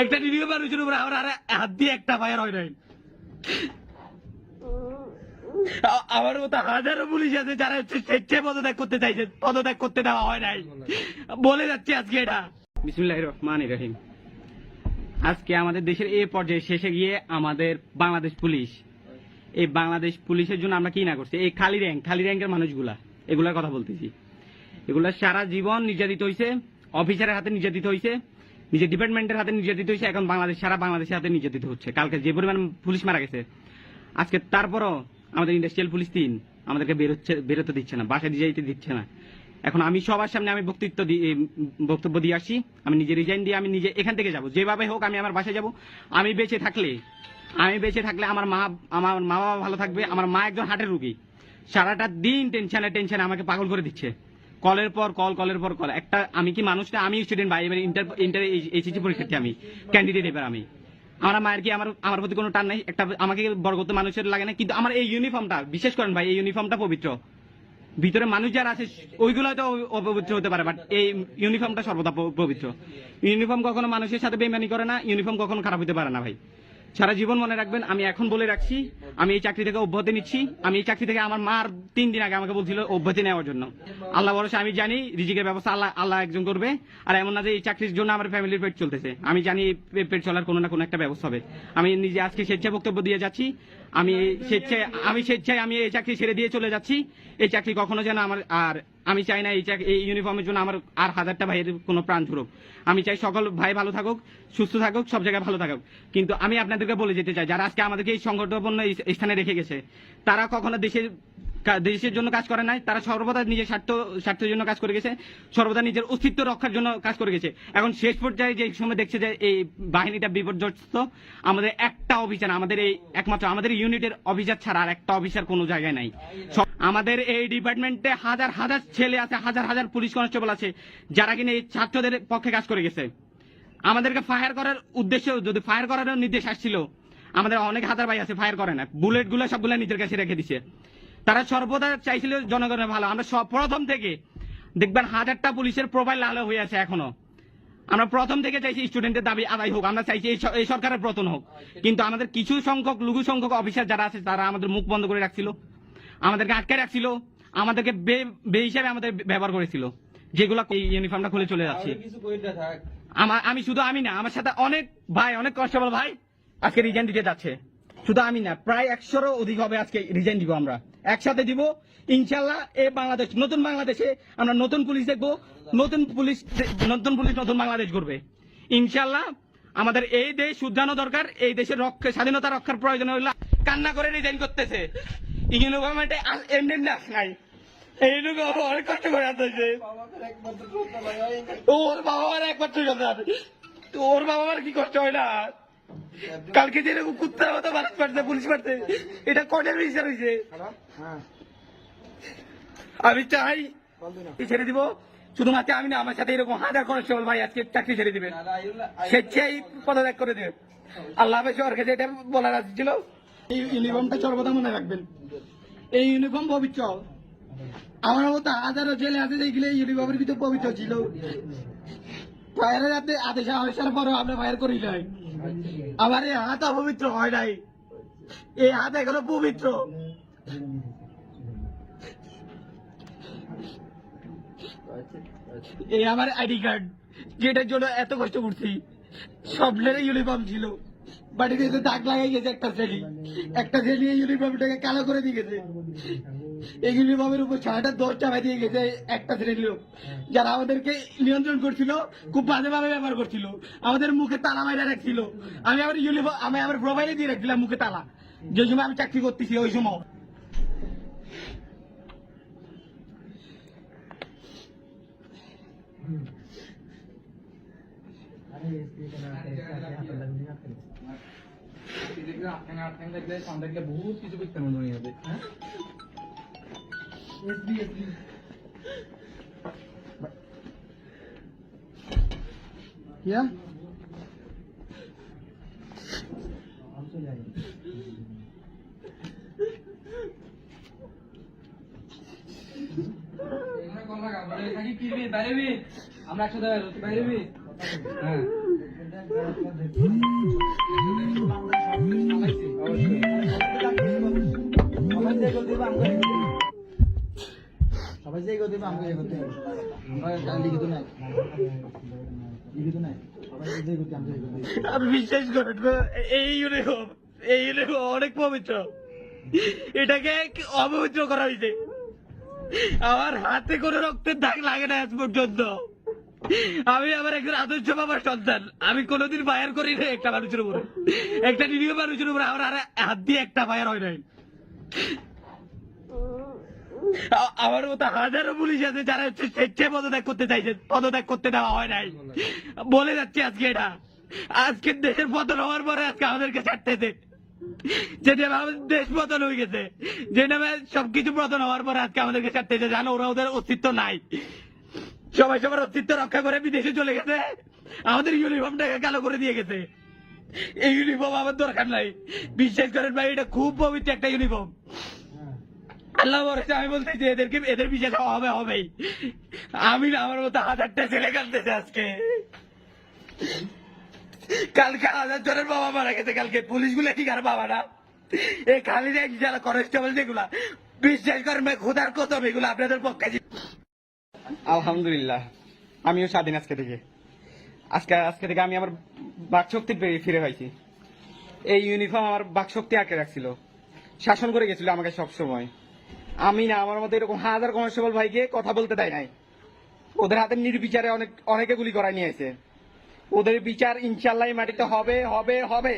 একটা ভিডিও মানুষের উপরে আমার আর হাত দিয়ে একটা ফায়ার হয় নাই। আমার মতো হাজারো পুলিশ আছে যারা হচ্ছে স্বেচ্ছায় পদত্যাগ করতে চাইছে, পদত্যাগ করতে দেওয়া হয় নাই। বলে যাচ্ছি আজকে এটা। বিসমিল্লাহির রহমানির রহিম। আজকে আমাদের দেশের এই পর্যায়ে শেষে গিয়ে আমাদের বাংলাদেশ পুলিশ, এই বাংলাদেশ পুলিশের জন্য আমরা কি না করছি, এই খালি র্যাঙ্কের মানুষগুলা, এগুলার কথা বলতেছি। এগুলা সারা জীবন নির্যাতিত হয়েছে, অফিসারের হাতে নির্যাতিত হয়েছে, নিজের ডিপার্টমেন্টের হাতে নির্যাতিত হয়েছে, এখন সারা বাংলাদেশের হাতে নির্যাতিত হচ্ছে। কালকে যে পরিমাণ পুলিশ মারা গেছে, আজকে তারপরও আমাদের ইন্ডাস্ট্রিয়াল পুলিশ 3 আমাদেরকে বেরোতে দিচ্ছে না, বাসায় দিয়ে যেতে দিচ্ছে না। এখন আমি সবার সামনে আমি বক্তব্য দিয়ে আসি, আমি নিজে রিজাইন দিয়ে আমি নিজে এখান থেকে যাব, যেভাবে হোক আমি আমার বাসায় যাব। আমি বেঁচে থাকলে আমার মা বাবা ভালো থাকবে। আমার মা একজন হার্টের রোগী, সারাটা দিন টেনশনে আমাকে পাগল করে দিচ্ছে, কলের পর কল। একটা আমি কি মানুষটা, আমি স্টুডেন্ট ভাই, এবার ইন্টার এইচএসসি পরীক্ষার্থী, আমি ক্যান্ডিডেট। এবার আমার মায়ের কি আমার প্রতি কোনো টান নাই, একটা আমাকে বড় করতে মানুষের লাগে না, কিন্তু আমার এই ইউনিফর্মটা, বিশেষ করেন ভাই, এই ইউনিফর্মটা পবিত্র। ভিতরে মানুষ যারা আছে ওইগুলো হয়তো অপবিত্র হতে পারে, বাট এই ইউনিফর্মটা সর্বদা পবিত্র। ইউনিফর্ম কখনো মানুষের সাথে বেইমানি করে না, ইউনিফর্ম কখনো খারাপ হতে পারে না ভাই। সারা জীবন মনে রাখবেন, আমি এখন বলে রাখছি, আমি এই চাকরি থেকে অব্যাহতি নিচ্ছি। আমি এই চাকরি থেকে, আমার মার 3 দিন আগে আমাকে বলছিল অব্যাহতি নেওয়ার জন্য। আল্লাহ ভরসা, আমি জানি রিজিকের ব্যবস্থা আল্লাহ একজন করবে। আর এমন না যে এই চাকরির জন্য আমার ফ্যামিলির পেট চলতেছে, আমি জানি পেট চলার কোনো না কোনো একটা ব্যবস্থা হবে। আমি নিজে আজকে স্বেচ্ছায় বক্তব্য দিয়ে যাচ্ছি, আমি স্বেচ্ছায় আমি এই চাকরি ছেড়ে দিয়ে চলে যাচ্ছি। এই চাকরি কখনো যেন আমার, আর আমি চাই না এই ইউনিফর্মের জন্য আমার আর 1000টা ভাইয়ের কোনো প্রাণ ঝরুক। আমি চাই সকল ভাই ভালো থাকুক, সুস্থ থাকুক, সব জায়গায় ভালো থাকুক। কিন্তু আমি আপনাদেরকে বলে যেতে চাই, যারা আজকে আমাদেরকে এই সংকটপূর্ণ স্থানে রেখে গেছে, তারা কখনো দেশের জন্য কাজ করে নাই। তারা সর্বদা নিজের স্বার্থের জন্য কাজ করে গেছে, সর্বদা নিজের অস্তিত্ব রক্ষার জন্য কাজ করে গেছে। এখন শেষ পর্যায়ে যে সময় দেখছে যে এই বাহিনীটা বিপর্যস্ত, আমাদের একটা অফিসার, একমাত্র আমাদের ইউনিটের অফিসার ছাড়া আর একটা অফিসার কোনো জায়গায় নাই। আমাদের এই ডিপার্টমেন্টে হাজার হাজার ছেলে আছে, হাজার হাজার পুলিশ কনস্টেবল আছে, যারা কিনা এই ছাত্রদের পক্ষে কাজ করে গেছে। আমাদেরকে ফায়ার করার উদ্দেশ্য, যদি ফায়ার করার নির্দেশ আসছিল, আমাদের অনেক হাজার ভাই আছে ফায়ার করে না, বুলেট গুলো সবগুলো নিজের কাছে রেখে দিছে। তারা সর্বদা চাইছিল জনগণের ভালো। আমরা প্রথম থেকে দেখবেন 1000টা পুলিশের প্রোফাইল লাল হয়ে আছে এখনো। আমরা প্রথম থেকে চাইছি স্টুডেন্টের দাবি আদায় হোক, আমরা চাইছি এই সরকারের পতন হোক। কিন্তু আমাদের কিছু সংখ্যক লঘু সংখ্যক অফিসার যারা আছে, তারা আমাদের মুখ বন্ধ করে রাখছিল, আমাদেরকে আটকে রাখছিল, আমাদেরকে বে হিসাবে আমাদের ব্যবহার করেছিল, যেগুলো এই ইউনিফর্মটা খুলে চলে যাচ্ছে। আমি না, আমার সাথে অনেক ভাই, অনেক কনস্টেবল ভাই আজকে রিজাইন দিতে যাচ্ছে। শুধু আমি না, প্রায় 100-এরও অধিক হবে আজকে রিজাইন দিব। আমরা একসাথে দিব ইনশাল্লাহ। এই বাংলাদেশ, নতুন বাংলাদেশে আমরা নতুন পুলিশ দেখবো, নতুন পুলিশ নতুন বাংলাদেশ করবে ইনশাল্লাহ। আমাদের এই দেশ শুধরানো দরকার, এই দেশের স্বাধীনতা রক্ষার প্রয়োজন হইলে কান্না করে রিজাইন করতেছে। ইউনিফর্মে এমনি না নাই, এইটুকু অনেক কষ্ট করে আসতেছে। ওর বাবা মার একমাত্র সন্তান, ওর বাবা মার কি কষ্ট হয় না? কালকে যেরকম কুত্তার মতো মানুষ পারছে, পুলিশ পারছে, এটা কনের বিচার হয়েছে। আমি চাই ছেড়ে দিব, শুধুমাত্র আমি না, আমার সাথে এরকম হাজার কনস্টেবল ভাই আজকে চাকরি ছেড়ে দিবে, স্বেচ্ছায় পদত্যাগ করে দেবে। আল্লাহ হাফেজ। সরকার যেটা বলার ছিল, এই ইউনিফর্মটা সর্বদা মনে রাখবেন, এই ইউনিফর্ম পবিত্র। আমার মতো হাজারো ছেলে আছে যেগুলো ইউনিফর্মের ভিতরে পবিত্র ছিল। ফায়ারের হাতে আদেশ আসার পরও আমরা ফায়ার করি নাই। আমার এই হাত অপবিত্র হয় নাই, এই হাত এখনো পবিত্র। এই আমার আইডি কার্ড, যেটার জন্য এত কষ্ট করছি। স্বপ্নের ইউনিফর্ম ছিল, বাড়িতে এসে দাগ লাগাই গেছে একটা ছেলে এই ইউনিফর্মটাকে কালো করে দিয়ে গেছে। এই ইউনিফর্মের উপর সারাটা 10 চাপা দিয়ে গেছে একটা শ্রেণীর লোক, যারা আমাদেরকে নিয়ন্ত্রণ করছিল, খুব বাজেভাবে ব্যবহার করছিল, আমাদের মুখে তালা মাইরা রাখছিল। আমি আমার প্রোফাইলে দিয়ে রাখছিলাম মুখে তালা, যে সময় আমি চাকরি করতেছি ওই সময়। বহুত কিছু করতে মনে হবে। क्या আমরা একসাথে বাইরে সবাই যে এগোতে হবে আমাকে এগোতে হবে আমরা লিখিত নাই লিখিত নাই সবাই যে এগোতে আমাকে এগোতে হবে। আমি বিশ্বাস করেন এই ইউনিফর্ম অনেক পবিত্র, এটাকে অপবিত্র করা হয়েছে। আমার হাতে কোনো রক্তের দাগ লাগে না আজ পর্যন্ত। আমি আমার একজন আদর্শ বাবার সন্তান, আমি কোনোদিন ফায়ার করি না একটা মানুষের উপরে, একটা নিরীহ মানুষের উপরে আমার হাত দিয়ে একটা ফায়ার হয় নাই। আমার মতো হাজারো পুলিশ আছে যারা স্বেচ্ছায় পদত্যাগ করতে চাইছে, পদত্যাগ করতে দেওয়া হয় নাই। বলে যাচ্ছি আজকে এটা, আজকে দেশের পতন হওয়ার পরে আজকে আমাদেরকে ছাড়তেছে, যে আমাদের দেশ পতন হয়ে গেছে, যে নামে সবকিছু পতন হওয়ার পরে আজকে আমাদেরকে ছাড়তেছে। জানো ওরা ওদের অস্তিত্ব নাই, সবাই সবার অস্তিত্ব রক্ষা করে বিদেশে চলে গেছে, আমাদের ইউনিফর্মটাকে কালো করে দিয়ে গেছে। এই ইউনিফর্ম আমার দরকার নাই, বিশ্বাস করেন ভাই, এটা খুব পবিত্র একটা ইউনিফর্ম। আল্লাহ বলেছে, আমি বলতে যে এদের বিচার হবেই। আমি না আমার মতো হাজারটা ছেলে কাঁদতেছে আজকে। কালকে 1000 জনের বাবা মারা গেছে, কালকে পুলিশগুলো ঠিক আর বাবা না, এই খালি যারা কনস্টেবল যেগুলা, বিশ্বাস করেন ভাই, খোদার কসম এগুলো আপনাদের পক্ষে। আলহামদুলিল্লাহ, আমিও স্বাধীন আজকে থেকে। আজকে থেকে আমি আমার বাকশক্তি ফিরে পাইছি। এই ইউনিফর্ম আমার বাকশক্তি আটকে রাখছিল, শাসন করে গেছিল আমাকে সবসময়। আমি না আমার মতো এরকম হাজার কনস্টেবল ভাইকে কথা বলতে দেয় নাই। ওদের হাতে নির্বিচারে অনেকে গুলি করাই নিয়েছে। ওদের বিচার ইনশাল্লাহ মাটিতে হবে হবে হবে।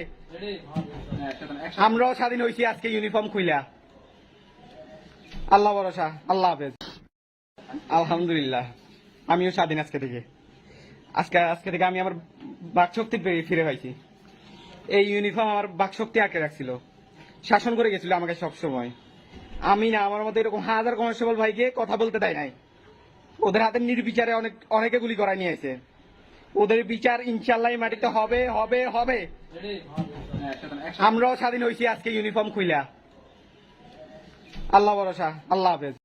আমরাও স্বাধীন হয়েছি আজকে ইউনিফর্ম খুইলা। আল্লাহ ভরসা, আল্লাহ হাফেজ। আলহামদুলিল্লাহ, আমিও স্বাধীন আজকে থেকে। আজকে থেকে আমি আমার বাকশক্তি ফিরে পাইছি। এই ইউনিফর্ম আমার বাকশক্তি আটকে রাখছিল, শাসন করে গেছিল আমাকে সবসময়। আমি না আমার মতো এরকম হাজার কনস্টেবল ভাইকে কথা বলতে দেয় নাই। ওদের হাতে নির্বিচারে অনেকে গুলি করাই নিয়েছে। ওদের বিচার ইনশাল্লাহ মাটিতে হবে হবে হবে। আমরাও স্বাধীন হয়েছি আজকে ইউনিফর্ম খুইলা। আল্লাহ ভরসা, আল্লাহ হাফেজ।